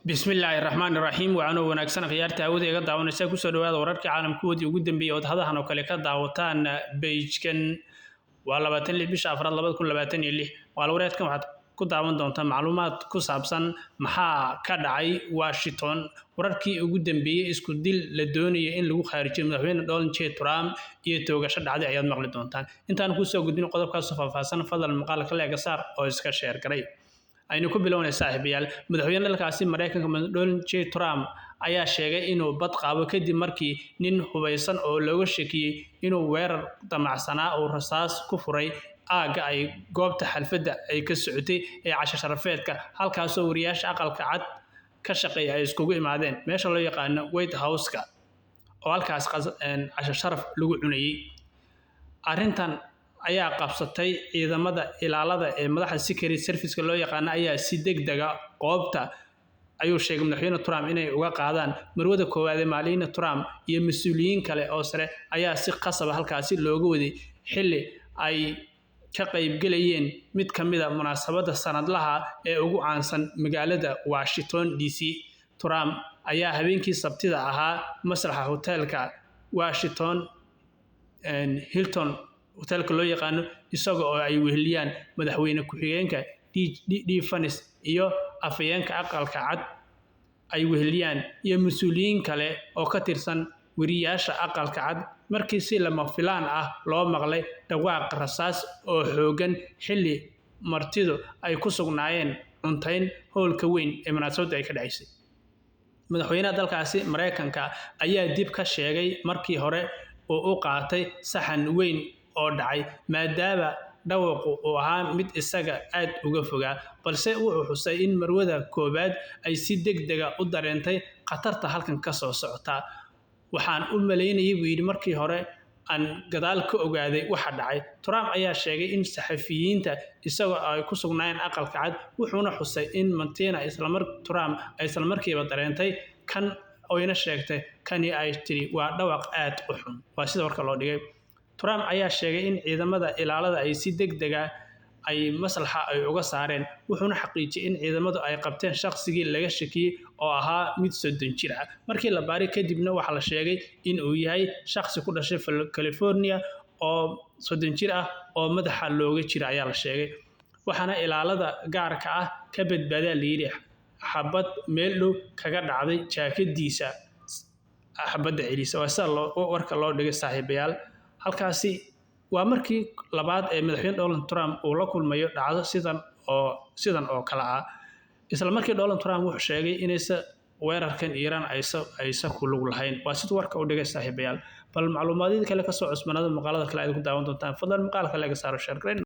bismillaahi raxmaani raxiim waxaanoo wanaagsan khiyaarta hawada iga daawanaysa kusoo dhawaada wararkii caalamkoodii ugu dambeeyay ood hadahan oo kale ka daawataan beijkan waa 26 bisha afraad 2026 maalwareedkan waxaad ku daawan doontaa macluumaad ku saabsan maxaa ka dhacay Washington wararkii ugu dambeeyay isku dil la doonayay in lagu kharijiyo madaxweyne Donald J. Trump iyo toogasho dhacday ayaad maqli doontaan intaan ku soo gudbin qodobkaas faahfaahsan fadlan maqaalka leega saar oo iska share garay aynu ku bilownay saaxiibayaal madaxweyne dalkaasi Mareykanka Donald J. Trump ayaa sheegay inuu bad qabo kadib markii nin hubeysan oo looga shakiyay inuu weerar damacsanaa oo rasaas ku furay aaga ay goobta xalfadda ay ka socotay ee casho sharafeedka halkaas oo wariyaasha aqalka cad ka shaqeeya ay iskugu imaadeen meesha loo yaqaan White House-ka oo halkaas casho sharaf lagu cunayay arrintan ayaa qabsatay ciidamada ilaalada ee madaxda Secret Service loo yaqaan ayaa si degdega qoobta ayuu sheegay madaxweyne Trump inay uga qaadaan marwada koowaad ee maalina Trump iyo mas'uuliyiin kale oo sare ayaa si qasab halkaasi looga waday xilli ay ka qayb galayeen mid kamid ah munaasabada sanadlaha ee ugu caansan magaalada Washington DC Trump ayaa habeenkii Sabtida ahaa masraxa hotelka Washington Hilton hotelka loo yaqaan isagoo ay weheliyaan madaxweyne ku-xigeenka D. Vance iyo afayeenka aqalka cad ay weheliyaan iyo mas'uuliyiin kale oo ka tirsan wariyaasha aqalka cad markii si lama filaan ah loo maqlay dhawaaq rasaas oo xoogan xilli martidu ay ku sugnaayeen cuntayn howlka weyn ee munaasabada ay ka dhacaysay madaxweynaha dalkaasi Mareykanka ayaa dib ka sheegay markii hore oo u qaatay saxan weyn oo dhacay maadaama dhawaqu uu ahaa mid isaga aad uga fogaa balse wuxuu xusay in marwada koobaad ay si degdega u dareentay khatarta halkan ka soo socota waxaan u maleynayay buu yidhi markii hore aan gadaal ka ogaaday waxa dhacay Trump ayaa sheegay in saxafiyiinta isagoo ay ku sugnaayeen aqalka cad wuxuuna xusay in Martina Trump ay isla markiiba dareentay kan oyna sheegtay kani ay tiri waa dhawaq aad u xun waa sida warka loo dhigay Trump ayaa sheegay in ciidamada ilaalada ay si degdega ay maslaxa ay uga saareen wuxuuna xaqiijiyay in ciidamadu ay qabteen shaqsigii laga shakiyay oo ahaa mid 30 jir ah markii la baaray kadibna waxa la sheegay in uu yahay shaqsi ku dhashay California oo 30 jir ah oo madaxa looga jira ayaa la sheegay waxaana ilaalada gaarka ah ka badbaaday liiri xabad meel dhow kaga dhacday jaakadiisa xabadda celisa waa sida warka loo dhigay saaxiibayaal halkaasi waa markii labaad ee madaxweyne Donald Trump uu la kulmayo dhacdo sidan oo kala ah isla markii Donald Trump wuxuu sheegay inaysa weerarkan Iran aysa ku lug lahayn waa sida warka u dhigay saaxiibayaal bal macluumaadkii kale ka soo cusbanaada maqaalada kale ay ku daawan doontaan fadlan maqaalka laga saaro share